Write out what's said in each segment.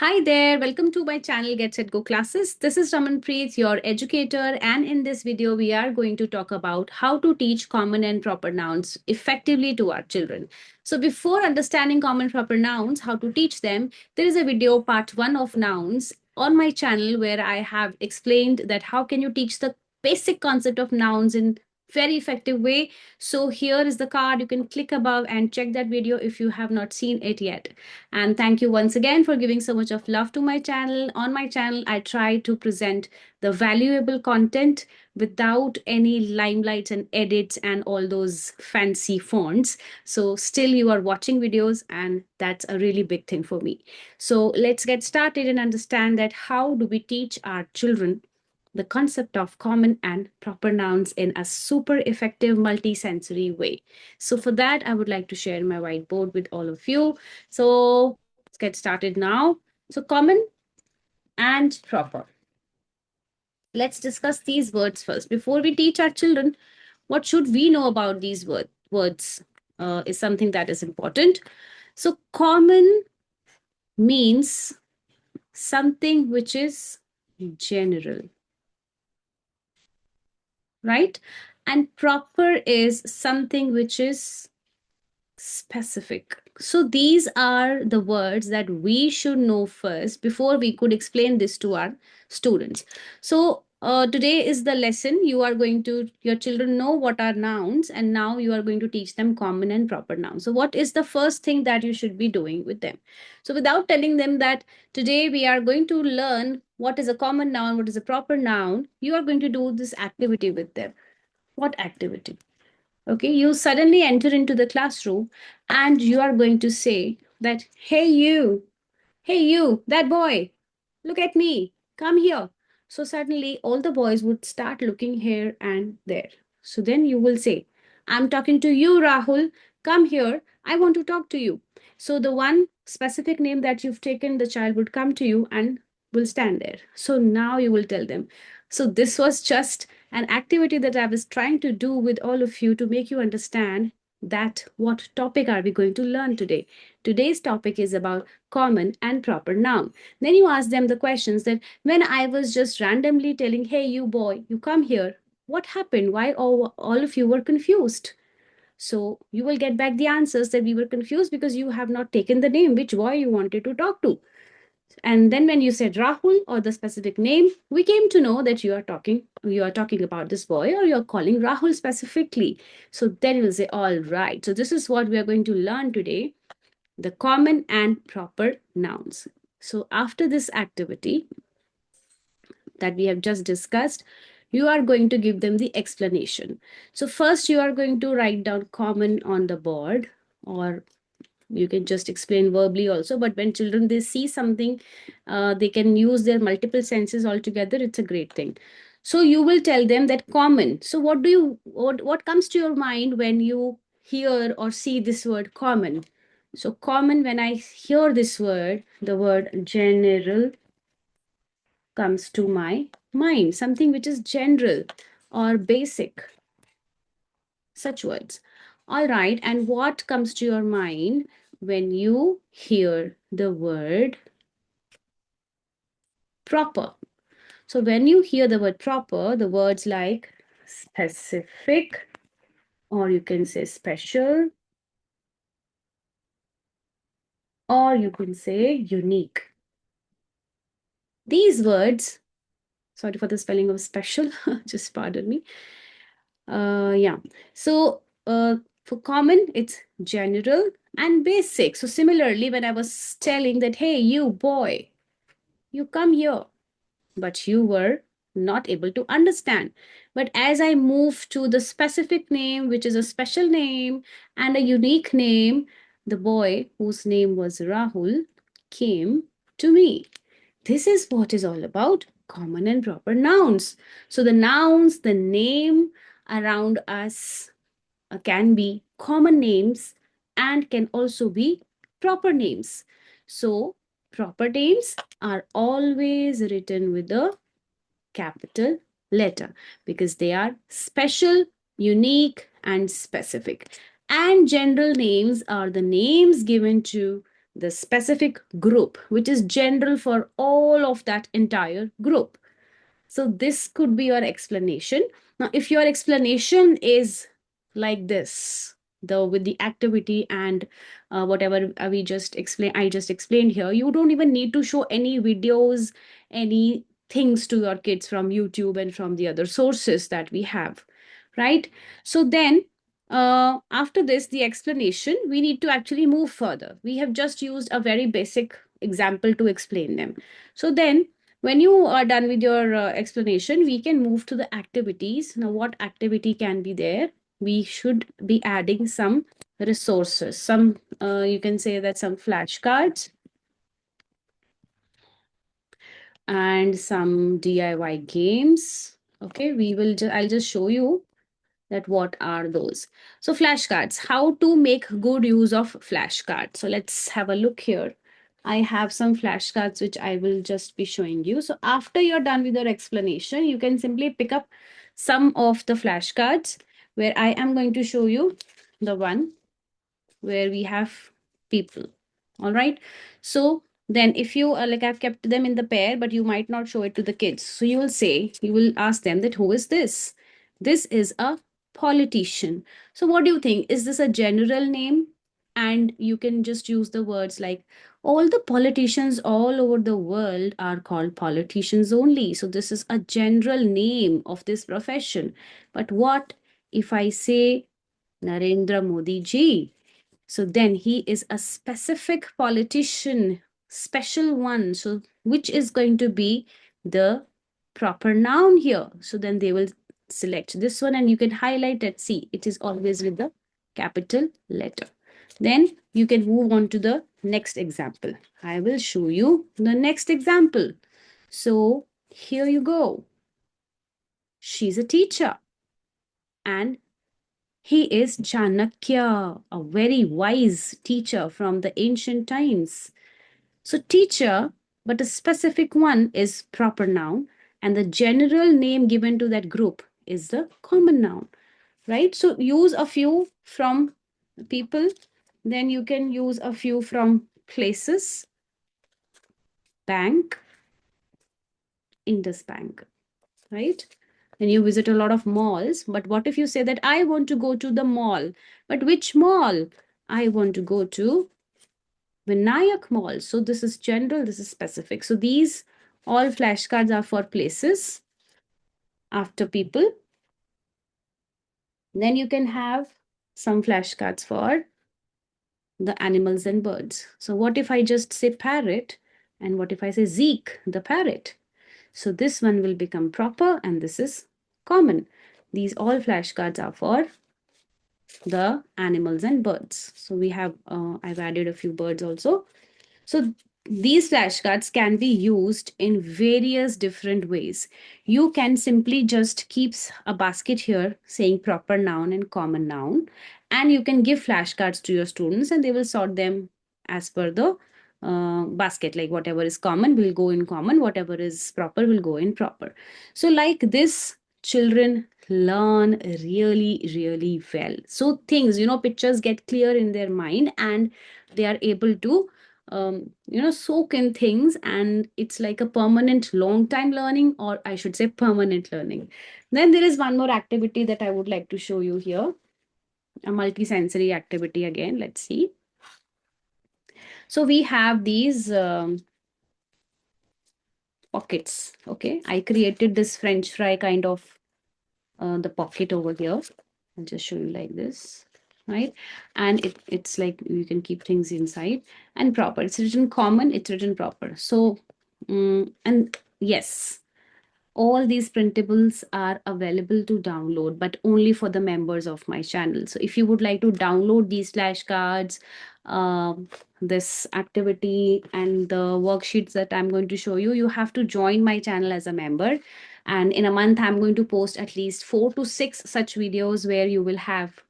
Hi there, welcome to my channel Get Set Go Classes. This is Ramanpreet, your educator, and in this video, we are going to talk about how to teach common and proper nouns effectively to our children. So, before understanding common and proper nouns, how to teach them, there is a video part 1 of nouns on my channel where I have explained that how can you teach the basic concept of nouns in very effective way. So here is the card. You can click above and check that video if you have not seen it yet. And thank you once again for giving so much of love to my channel. On my channel, I try to present the valuable content without any limelights and edits and all those fancy fonts. So still you are watching videos, and that's a really big thing for me. So let's get started and understand that how do we teach our children the concept of common and proper nouns in a super effective multisensory way. So for that, I would like to share my whiteboard with all of you. So let's get started now. So common and proper. Let's discuss these words first. Before we teach our children, what should we know about these words is something that is important. So common means something which is general, right? And proper is something which is specific. So these are the words that we should know first before we could explain this to our students. So today is the lesson. You are going to, your children know what are nouns, and now you are going to teach them common and proper nouns. So what is the first thing that you should be doing with them? So without telling them that today we are going to learn what is a common noun, what is a proper noun, you are going to do this activity with them. What activity? Okay, you suddenly enter into the classroom and you are going to say that, hey you, that boy, look at me, come here. So suddenly all the boys would start looking here and there. So then you will say, I'm talking to you, Rahul, come here, I want to talk to you. So the one specific name that you've taken, the child would come to you and will stand there. So now you will tell them. So this was just an activity that I was trying to do with all of you to make you understand that what topic are we going to learn today. Today's topic is about common and proper noun. Then you ask them the questions that when I was just randomly telling, hey, you boy, you come here, what happened? Why all of you were confused? So you will get back the answers that we were confused because you have not taken the name which boy you wanted to talk to. And then when you said Rahul or the specific name, we came to know that you are talking about this boy, or you're calling Rahul specifically. So then you will say, all right. So this is what we are going to learn today, the common and proper nouns. So after this activity that we have just discussed, you are going to give them the explanation. So first you are going to write down common on the board, or you can just explain verbally also. But when children, they see something, they can use their multiple senses altogether. It's a great thing. So you will tell them that common. So what comes to your mind when you hear or see this word common? So common, when I hear this word, the word general comes to my mind, something which is general or basic, such words. All right, and what comes to your mind when you hear the word proper? So when you hear the word proper, the words like specific, or you can say special, or you can say unique. These words, sorry for the spelling of special, just pardon me. Yeah. So for common, it's general and basic. So similarly, when I was telling that, hey, you boy, you come here, but you were not able to understand. But as I move to the specific name, which is a special name and a unique name, the boy whose name was Rahul came to me. This is what is all about common and proper nouns. So the nouns, the name around us can be common names and can also be proper names. So proper names are always written with a capital letter because they are special, unique, and specific. And general names are the names given to the specific group, which is general for all of that entire group. So this could be your explanation. Now, if your explanation is like this, the with the activity and whatever we just explain, I just explained here, you don't even need to show any videos, any things to your kids from YouTube and from the other sources that we have, right? So then after this, the explanation, we need to actually move further. We have just used a very basic example to explain them. So then when you are done with your explanation, we can move to the activities. Now, what activity can be there? We should be adding some resources. Some, you can say that some flashcards and some DIY games. Okay, I'll just show you that what are those. So flashcards, how to make good use of flashcards. So let's have a look here. I have some flashcards which I will just be showing you. So after you're done with your explanation, you can simply pick up some of the flashcards where I am going to show you the one where we have people. All right. So then if you like, I've kept them in the pair, but you might not show it to the kids. So you will ask them that who is this? This is a politician. So what do you think? Is this a general name? And you can just use the words like all the politicians all over the world are called politicians only. So this is a general name of this profession. But what if I say Narendra Modi ji? So then he is a specific politician, special one. So which is going to be the proper noun here? So then they will select this one and you can highlight it. See, it is always with the capital letter. Then you can move on to the next example. I will show you the next example. So here you go. She's a teacher and he is Chanakya, a very wise teacher from the ancient times. So, teacher, but a specific one is proper noun, and the general name given to that group is the common noun, right? So, use a few from people, then you can use a few from places, bank, Indus Bank, right? And you visit a lot of malls. But what if you say that I want to go to the mall? But which mall? I want to go to Vinayak Mall. So this is general, this is specific. So these all flashcards are for places after people. Then you can have some flashcards for the animals and birds. So what if I just say parrot? And what if I say Zeke, the parrot? So this one will become proper and this is common. These all flashcards are for the animals and birds. So we have, I've added a few birds also. So these flashcards can be used in various different ways. You can simply just keep a basket here saying proper noun and common noun, and you can give flashcards to your students and they will sort them as per the basket. Like whatever is common will go in common, whatever is proper will go in proper. So like this, children learn really, really well. So things, pictures get clear in their mind and they are able to soak in things, and it's like a permanent long time learning, or I should say permanent learning. Then there is one more activity that I would like to show you here, a multisensory activity again. Let's see. So we have these pockets. Okay, I created this French fry kind of the pocket over here. I'll just show you like this, right? And it's like you can keep things inside. And proper, it's written common, it's written proper. So and yes, all these printables are available to download, but only for the members of my channel. So if you would like to download these flashcards, this activity and the worksheets that I'm going to show you, you have to join my channel as a member. And in a month, I'm going to post at least 4 to 6 such videos where you will have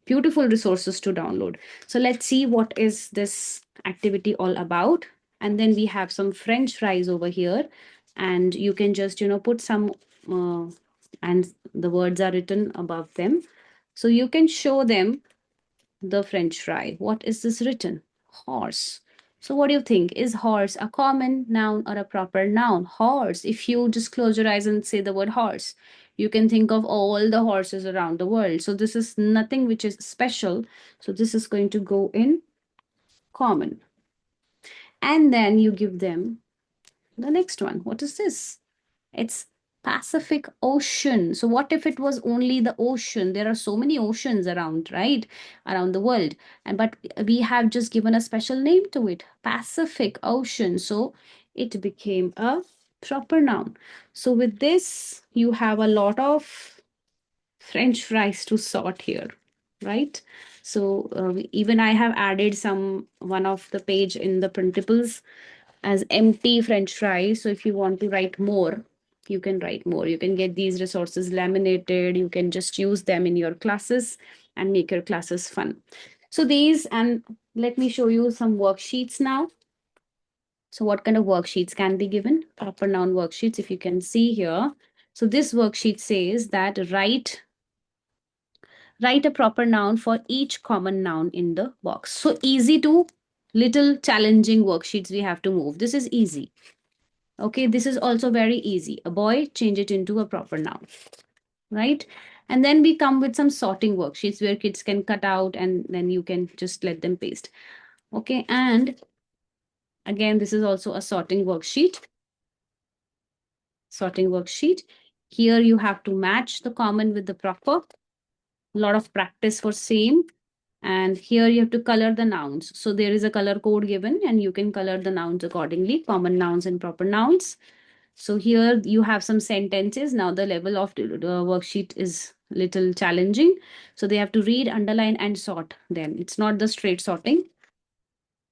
beautiful resources to download. So let's see what is this activity all about. And then we have some French fries over here, and you can just put some and the words are written above them. So you can show them the French fry. What is this written? Horse. So what do you think? Is horse a common noun or a proper noun? Horse. If you just close your eyes and say the word horse, you can think of all the horses around the world. So this is nothing which is special. So this is going to go in common. And then you give them the next one. What is this? It's Pacific Ocean. So what if it was only the ocean? There are so many oceans around, right? Around the world. And but we have just given a special name to it, Pacific Ocean. So it became a proper noun. So with this, you have a lot of French fries to sort here, right? So even I have added some one of the page in the printables as empty French fries. So if you want to write more, you can write more. You can get these resources laminated. You can just use them in your classes and make your classes fun. So these, and let me show you some worksheets now. So what kind of worksheets can be given? Proper noun worksheets, if you can see here. So this worksheet says that write a proper noun for each common noun in the box. So easy to little challenging worksheets we have to move. This is easy. Okay, this is also very easy. A boy, change it into a proper noun, right? And then we come with some sorting worksheets where kids can cut out and then you can just let them paste. Okay, and again, this is also a sorting worksheet. Sorting worksheet. Here you have to match the common with the proper. A lot of practice for same. And here you have to color the nouns. So there is a color code given and you can color the nouns accordingly, common nouns and proper nouns. So here you have some sentences. Now the level of the worksheet is little challenging. So they have to read, underline, and sort them. It's not the straight sorting.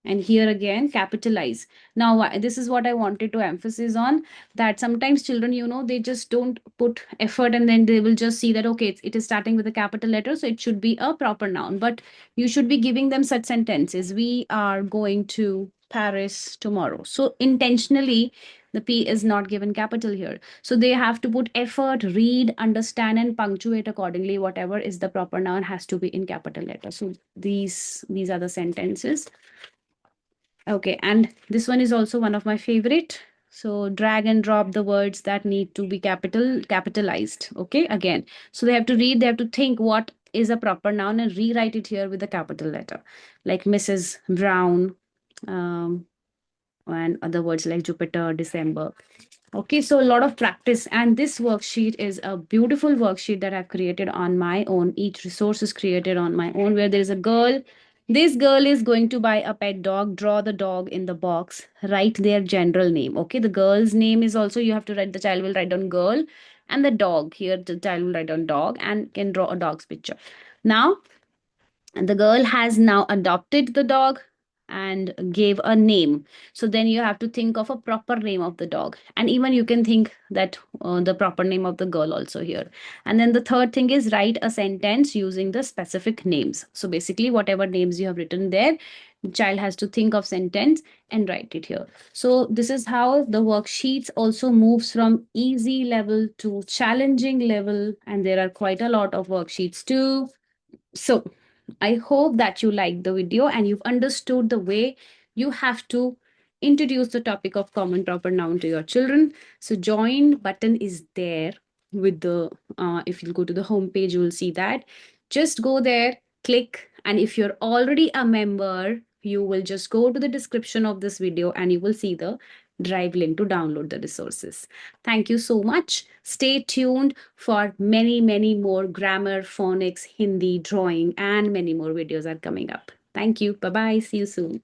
And here again, capitalize. Now, this is what I wanted to emphasize on, that sometimes children, they just don't put effort and then they will just see that, okay, it is starting with a capital letter, so it should be a proper noun. But you should be giving them such sentences. We are going to Paris tomorrow. So intentionally, the P is not given capital here. So they have to put effort, read, understand, and punctuate accordingly. Whatever is the proper noun has to be in capital letter. So these are the sentences. Okay, and this one is also one of my favorite. So drag and drop the words that need to be capitalized. Okay, again. So they have to read, they have to think what is a proper noun and rewrite it here with a capital letter. Like Mrs. Brown, um, and other words like Jupiter, December. Okay, so a lot of practice. And this worksheet is a beautiful worksheet that I've created on my own. Each resource is created on my own, where there is a girl. This girl is going to buy a pet dog. Draw the dog in the box. Write their general name. Okay, the girl's name is also, you have to write, the child will write down girl. And the dog, here the child will write down dog and can draw a dog's picture. Now, and the girl has now adopted the dog and gave a name. So then you have to think of a proper name of the dog, and even you can think that the proper name of the girl also here. And then the third thing is write a sentence using the specific names. So basically whatever names you have written there, the child has to think of sentence and write it here. So this is how the worksheets also moves from easy level to challenging level, and there are quite a lot of worksheets too. So I hope that you liked the video and you've understood the way you have to introduce the topic of common proper noun to your children. So join button is there with the, if you go to the home page, you will see that. Just go there, click, and if you're already a member, you will just go to the description of this video and you will see the drive link to download the resources. Thank you so much. Stay tuned for many, many more grammar, phonics, Hindi, drawing, and many more videos are coming up. Thank you. Bye bye. See you soon.